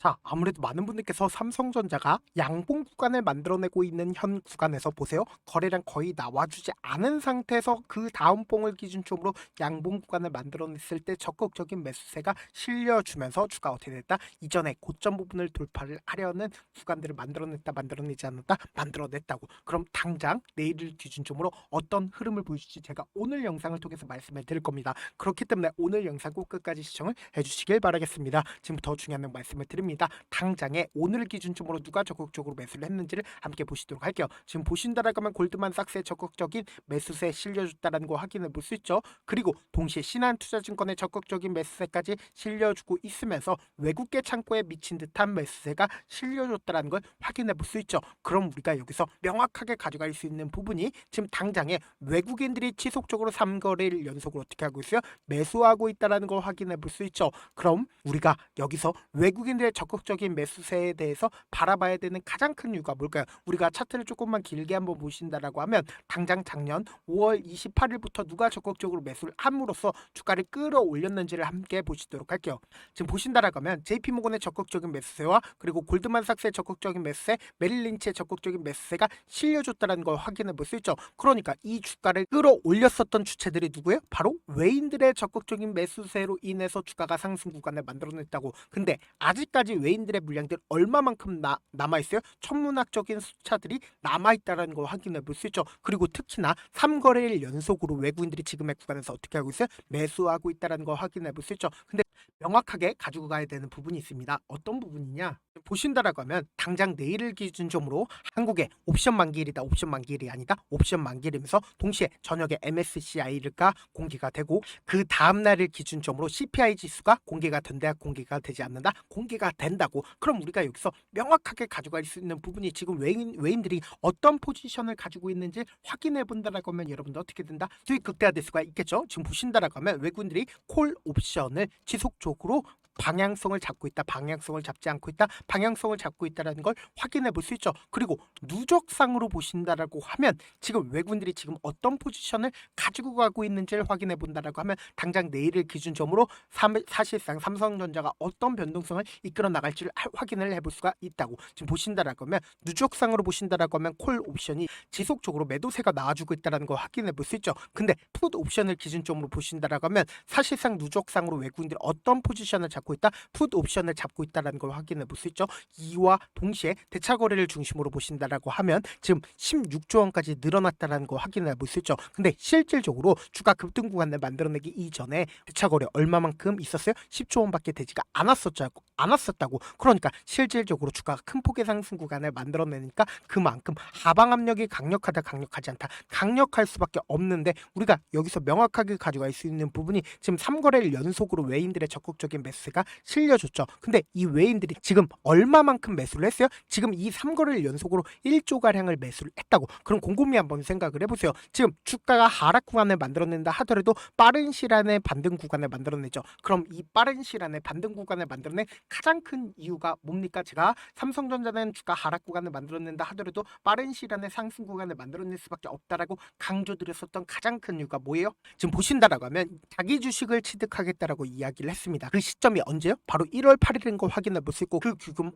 자, 아무래도 많은 분들께서 삼성전자가 양봉 구간을 만들어내고 있는 현 구간에서 보세요. 거래량 거의 나와주지 않은 상태에서 그 다음 봉을 기준점으로 양봉 구간을 만들어냈을 때 적극적인 매수세가 실려주면서 주가 어떻게 됐다? 이전에 고점 부분을 돌파를 하려는 구간들을 만들어냈다, 만들어내지 않았다, 만들어냈다고. 그럼 당장 내일을 기준점으로 어떤 흐름을 보여줄지 제가 오늘 영상을 통해서 말씀을 드릴 겁니다. 그렇기 때문에 오늘 영상 꼭 끝까지 시청을 해주시길 바라겠습니다. 지금부터 중요한 말씀을 드립니다. 당장에 오늘 기준점으로 누가 적극적으로 매수를 했는지를 함께 보시도록 할게요. 지금 보신다라고 하면 골드만삭스의 적극적인 매수세에 실려줬다는 거 확인해 볼 수 있죠. 그리고 동시에 신한투자증권의 적극적인 매수세까지 실려주고 있으면서 외국계 창고에 미친 듯한 매수세가 실려줬다는 걸 확인해 볼 수 있죠. 그럼 우리가 여기서 명확하게 가져갈 수 있는 부분이 지금 당장에 외국인들이 지속적으로 3거래일 연속으로 어떻게 하고 있어요? 매수하고 있다는 걸 확인해 볼 수 있죠. 그럼 우리가 여기서 외국인들의 적극적인 매수세에 대해서 바라봐야 되는 가장 큰 이유가 뭘까요? 우리가 차트를 조금만 길게 한번 보신다라고 하면 당장 작년 5월 28일부터 누가 적극적으로 매수를 함으로써 주가를 끌어올렸는지를 함께 보시도록 할게요. 지금 보신다라고 하면 JP모건의 적극적인 매수세와 그리고 골드만삭스의 적극적인 매수세, 메릴린치의 적극적인 매수세가 실려줬다는 걸 확인해 볼 수 있죠. 그러니까 이 주가를 끌어올렸었던 주체들이 누구예요? 바로 외인들의 적극적인 매수세로 인해서 주가가 상승 구간을 만들어냈다고. 근데 아직까지 외인들의 물량들 얼마만큼 남아있어요? 천문학적인 숫자들이 남아있다는 걸 확인해 볼 수 있죠. 그리고 특히나 3거래일 연속으로 외국인들이 지금의 구간에서 어떻게 하고 있어요? 매수하고 있다는 걸 확인해 볼 수 있죠. 근데 명확하게 가지고 가야 되는 부분이 있습니다. 어떤 부분이냐? 보신다라고 하면 당장 내일을 기준점으로 한국의 옵션 만기일이다. 옵션 만기일이 아니다. 옵션 만기일이면서 동시에 저녁에 MSCI가 공개가 되고 그 다음날을 기준점으로 CPI 지수가 공개가 된다. 공개가 되지 않는다. 공개가 된다고. 그럼 우리가 여기서 명확하게 가져갈 수 있는 부분이 지금 외인들이 어떤 포지션을 가지고 있는지 확인해 본다라고 하면 여러분들 어떻게 된다? 수익 극대화될 수가 있겠죠. 지금 보신다라고 하면 외국인들이 콜 옵션을 지속적으로 방향성을 잡고 있다, 방향성을 잡지 않고 있다, 방향성을 잡고 있다라는 걸 확인해 볼 수 있죠. 그리고 누적상으로 보신다라고 하면 지금 외국인들이 지금 어떤 포지션을 가지고 가고 있는지를 확인해 본다라고 하면 당장 내일을 기준점으로 사실상 삼성전자가 어떤 변동성을 이끌어 나갈지를 확인을 해볼 수가 있다고. 지금 보신다라고 하면 누적상으로 보신다라고 하면 콜 옵션이 지속적으로 매도세가 나와주고 있다는 걸 확인해 볼 수 있죠. 근데 풋 옵션을 기준점으로 보신다라고 하면 사실상 누적상으로 외국인들이 어떤 포지션을 잡고 있다, 풋 옵션을 잡고 있다는 걸 확인해 볼 수 있죠. 이와 동시에 대차 거래를 중심으로 보신다라고 하면 지금 16조 원까지 늘어났다는 걸 확인해 볼 수 있죠. 근데 실질적으로 주가 급등 구간을 만들어내기 이전에 대차 거래 얼마만큼 있었어요? 10조 원밖에 되지가 않았었다고. 그러니까 실질적으로 주가가 큰 폭의 상승 구간을 만들어내니까 그만큼 하방 압력이 강력하다, 강력하지 않다, 강력할 수밖에 없는데 우리가 여기서 명확하게 가져갈 수 있는 부분이 지금 3거래일 연속으로 외인들의 적극적인 매수가 실려줬죠. 근데 이 외인들이 지금 얼마만큼 매수를 했어요? 지금 이 3거래일 연속으로 1조 가량을 매수를 했다고. 그럼 곰곰이 한번 생각을 해보세요. 지금 주가가 하락 구간을 만들어낸다 하더라도 빠른 시간에 반등 구간을 만들어내죠. 그럼 이 빠른 시간에 반등 구간을 만들어낸 가장 큰 이유가 뭡니까? 제가 삼성전자는 주가 하락 구간을 만들어낸다 하더라도 빠른 시간에 상승 구간을 만들어낼 수밖에 없다라고 강조드렸었던 가장 큰 이유가 뭐예요? 지금 보신다라고 하면 자기 주식을 취득하겠다라고 이야기를 했습니다. 그 시점이 언제요? 바로 1월 8일인 걸 확인해 볼 수 있고 그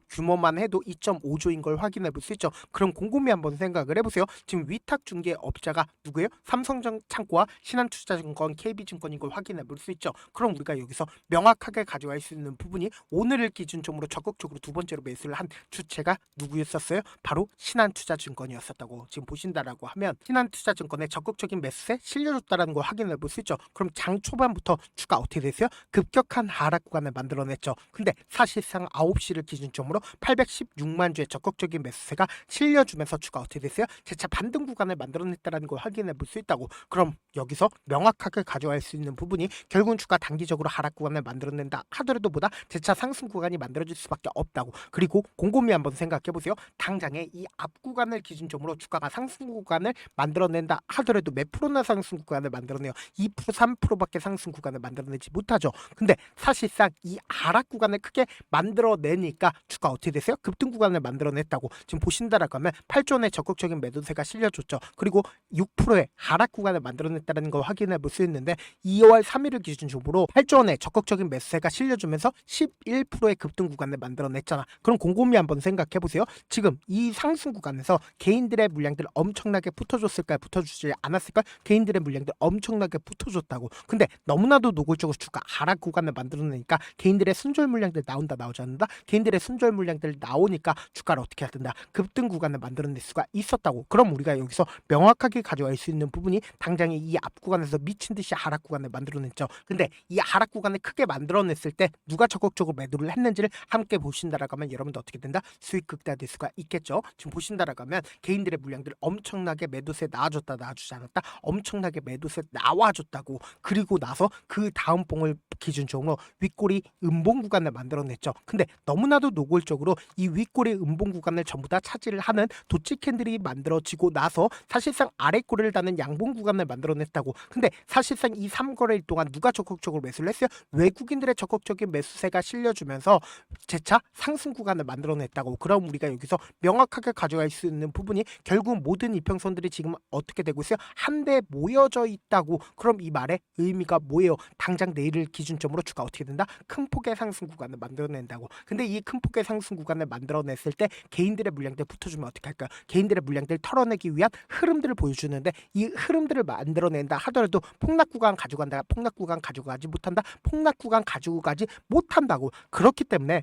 규모만 해도 2.5조인 걸 확인해 볼 수 있죠. 그럼 곰곰이 한번 생각을 해보세요. 지금 위탁 중개업자가 누구예요? 삼성창고와 신한투자증권, KB증권인 걸 확인해 볼 수 있죠. 그럼 우리가 여기서 명확하게 가져갈 수 있는 부분이 오늘을 기준점으로 적극적으로 두 번째로 매수를 한 주체가 누구였었어요? 바로 신한투자증권이었었다고. 지금 보신다라고 하면 신한투자증권의 적극적인 매수세 실려줬다는 걸 확인해 볼 수 있죠. 그럼 장 초반부터 주가 어떻게 됐어요? 급격한 하락 구간을 만들어냈죠. 근데 사실상 9시를 기준점으로 816만 주의 적극적인 매수세가 실려주면서 주가 어떻게 됐어요? 재차 반등 구간을 만들어냈다는 걸 확인해 볼 수 있다고. 그럼 여기서 명확하게 가져갈 수 있는 부분이 결국은 주가 단기적으로 하락 구간을 만들어낸다 하더라도 보다 재차 상승 구간이 만들어질 수밖에 없다고. 그리고 곰곰이 한번 생각해 보세요. 당장에 이 앞 구간을 기준점으로 주가가 상승 구간을 만들어낸다 하더라도 몇 프로나 상승 구간을 만들어내요? 2% 3%밖에 상승 구간을 만들어내지 못하죠. 근데 사실상 이 하락 구간을 크게 만들어내니까 주가 어떻게 됐어요? 급등 구간을 만들어냈다고. 지금 보신다라고 하면 8조 원의 적극적인 매도세가 실려줬죠. 그리고 6%의 하락 구간을 만들어냈다는 걸 확인해 볼 수 있는데 2월 3일을 기준으로 8조 원의 적극적인 매수세가 실려주면서 11%의 급등 구간을 만들어냈잖아. 그럼 곰곰이 한번 생각해 보세요. 지금 이 상승 구간에서 개인들의 물량들 엄청나게 붙어줬을까요? 붙어주지 않았을까요? 개인들의 물량들 엄청나게 붙어줬다고. 근데 너무나도 노골적으로 주가 하락 구간을 만들어내니까 개인들의 순절 물량들 나오지 않는다? 개인들의 순절 물량들 나오니까 주가를 어떻게 해야 된다? 급등 구간을 만들어낼 수가 있었다고. 그럼 우리가 여기서 명확하게 가져갈 수 있는 부분이 당장에 이 앞 구간에서 미친 듯이 하락 구간을 만들어냈죠. 근데 이 하락 구간을 크게 만들어냈을 때 누가 적극적으로 매도를 했는지를 함께 보신다라고 하면 여러분도 어떻게 된다? 수익 극대화될 수가 있겠죠. 지금 보신다라고 하면 개인들의 물량들 엄청나게 매도세 나와줬다 나와주지 않았다? 엄청나게 매도세 나와줬다고. 그리고 나서 그 다음 봉을 기준적으로 윗꼬리 음봉 구간을 만들어냈죠. 근데 너무나도 노골적으로 이 윗꼬리 음봉 구간을 전부 다 차지를 하는 도치 캔들이 만들어지고 나서 사실상 아래꼬리를 다는 양봉 구간을 만들어냈다고. 근데 사실상 이 3거래일 동안 누가 적극적으로 매수를 했어요? 외국인들의 적극적인 매수세가 실려주면서 재차 상승 구간을 만들어냈다고. 그럼 우리가 여기서 명확하게 가져갈 수 있는 부분이 결국 모든 이평선들이 지금 어떻게 되고 있어요? 한데 모여져 있다고. 그럼 이 말의 의미가 뭐예요? 당장 내일을 기준점으로 주가 어떻게 된다? 큰 폭의 상승 구간을 만들어낸다고. 근데 이 큰 폭의 상승 구간을 만들어냈을 때 개인들의 물량들 붙어주면 어떻게 할까요? 개인들의 물량들 털어내기 위한 흐름들을 보여주는데 이 흐름들을 만들어낸다 하더라도 폭락 구간 가져간다, 폭락 구간 가져가지 못한다, 폭락 구간 가지고 가지 못한다고. 그렇기 때문에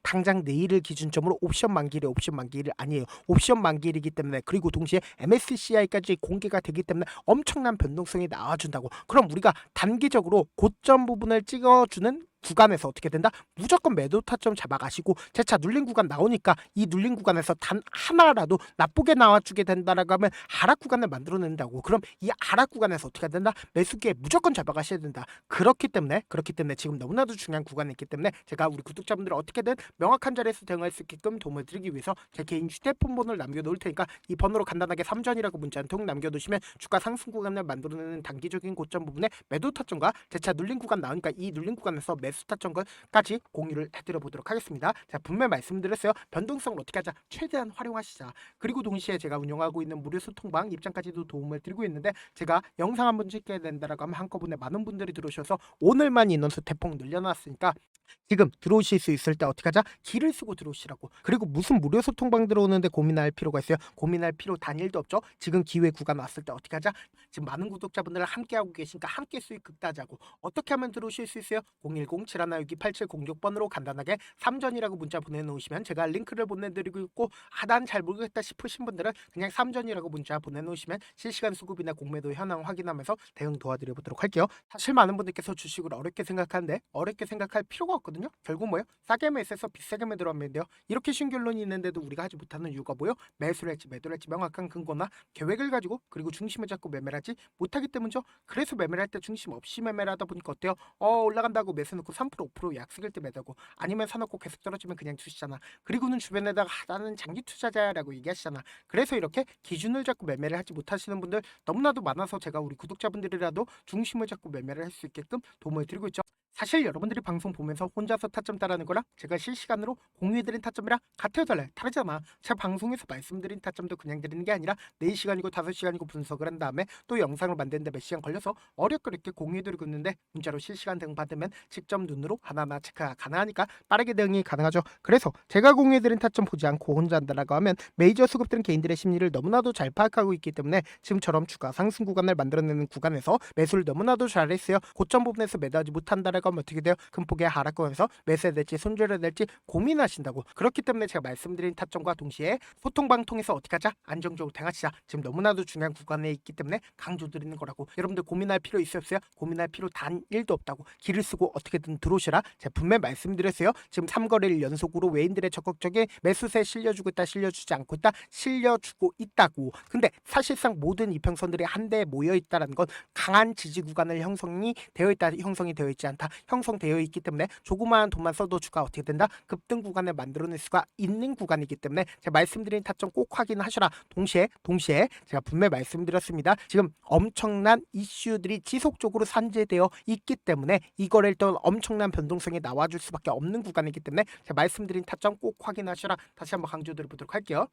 당장 내일을 기준점으로 옵션 만기일 아니에요. 옵션 만기일이기 때문에, 그리고 동시에 MSCI까지 공개가 되기 때문에 엄청난 변동성이 나와준다고. 그럼 우리가 단기적으로 고점 부분을 찍어주는 구간에서 어떻게 된다? 무조건 매도 타점 잡아가시고 재차 눌린 구간 나오니까 이 눌린 구간에서 단 하나라도 나쁘게 나와주게 된다라고 하면 하락 구간을 만들어낸다고. 그럼 이 하락 구간에서 어떻게 된다? 매수기에 무조건 잡아가셔야 된다. 그렇기 때문에 지금 너무나도 중요한 구간이 있기 때문에 제가 우리 구독자분들을 어떻게든 명확한 자리에서 대응할 수 있게끔 도움을 드리기 위해서 제 개인 휴대폰 번호를 남겨놓을 테니까 이 번호로 간단하게 3전이라고 문자 한 통 남겨두시면 주가 상승 구간을 만들어내는 단기적인 고점 부분에 매도 타점과 재차 눌린 구간 나오니까 이 눌린 구간에서 매수 타점까지 공유를 해드려 보도록 하겠습니다. 자, 분명 말씀드렸어요. 변동성을 어떻게 하자? 최대한 활용하시자. 그리고 동시에 제가 운영하고 있는 무료 소통방 입장까지도 도움을 드리고 있는데, 제가 영상 한번 찍게 된다라고 하면 한꺼번에 많은 분들이 들어오셔서 오늘만 인원수 대폭 늘려놨으니까 지금 들어오실 수 있을 때 어떻게 하자? 길을 쓰고 들어오시라고. 그리고 무슨 무료 소통방 들어오는데 고민할 필요가 있어요? 고민할 필요 단일도 없죠. 지금 기회 구간 왔을 때 어떻게 하자? 지금 많은 구독자분들 함께하고 계시니까 함께 수익 극대화하자고. 어떻게 하면 들어오실 수 있어요? 010-7162-8706번으로 간단하게 3전이라고 문자 보내놓으시면 제가 링크를 보내드리고 있고, 난 잘 모르겠다 싶으신 분들은 그냥 3전이라고 문자 보내놓으시면 실시간 수급이나 공매도 현황 확인하면서 대응 도와드려 보도록 할게요. 사실 많은 분들께서 주식을 어렵게 생각하는데 어렵게 생각할 필요가 없거든요. 결국 뭐예요? 싸게 매수해서 비싸게 매도하면 돼요. 이렇게 쉬운 결론이 있는데도 우리가 하지 못하는 이유가 뭐예요? 매수를 할지 매도를 할지 명확한 근거나 계획을 가지고, 그리고 중심을 잡고 매매를 하지 못하기 때문이죠. 그래서 매매를 할 때 중심 없이 매매를 하다 보니까 어때요? 올라간다고 매수 넣고 3% 5% 약속일 때 매도고, 아니면 사놓고 계속 떨어지면 그냥 두시잖아. 그리고는 주변에다가 나는 장기 투자자라고 얘기하시잖아. 그래서 이렇게 기준을 잡고 매매를 하지 못하시는 분들 너무나도 많아서 제가 우리 구독자분들이라도 중심을 잡고 매매를 할 수 있게끔 도움을 드리고 있죠. 사실 여러분들이 방송 보면서 혼자서 타점 따라하는 거랑 제가 실시간으로 공유해드린 타점이랑 같아요 달라요? 다르잖아. 제가 방송에서 말씀드린 타점도 그냥 드리는 게 아니라 4시간이고 5시간이고 분석을 한 다음에 또 영상을 만드는데 몇 시간 걸려서 어렵게 공유해드리고 있는데, 문자로 실시간 대응 받으면 직접 눈으로 하나하나 체크가 가능하니까 빠르게 대응이 가능하죠. 그래서 제가 공유해드린 타점 보지 않고 혼자 한다라고 하면 메이저 수급들은 개인들의 심리를 너무나도 잘 파악하고 있기 때문에 지금처럼 주가 상승 구간을 만들어내는 구간에서 매수를 너무나도 잘했어요. 고점 부분에서 매도하지 못한다라고 하면 어떻게 돼요? 큰 폭의 하락권에서 매수해야 될지 손절해야 될지 고민하신다고. 그렇기 때문에 제가 말씀드린 타점과 동시에 소통방 통해서 어떻게 하자? 안정적으로 대응하시자. 지금 너무나도 중요한 구간에 있기 때문에 강조드리는 거라고. 여러분들 고민할 필요 있었어요? 고민할 필요 단 1도 없다고. 길을 쓰고 어떻게든 들어오시라. 제가 분명히 말씀드렸어요. 지금 3거래일 연속으로 외인들의 적극적인 매수세 실려주고 있다, 실려주지 않고 있다, 실려주고 있다고. 근데 사실상 모든 이평선들이 한데 모여 있다라는 건 강한 지지 구간을 형성이 되어 있다, 형성이 되어 있지 않다, 형성되어 있기 때문에 조그마한 돈만 써도 주가 어떻게 된다? 급등 구간을 만들어낼 수가 있는 구간이기 때문에 제가 말씀드린 타점 꼭 확인하셔라. 동시에 제가 분명히 말씀드렸습니다. 지금 엄청난 이슈들이 지속적으로 산재되어 있기 때문에 이거를 또 엄청난 변동성이 나와줄 수밖에 없는 구간이기 때문에 제가 말씀드린 타점 꼭 확인하셔라. 다시 한번 강조드려 보도록 할게요.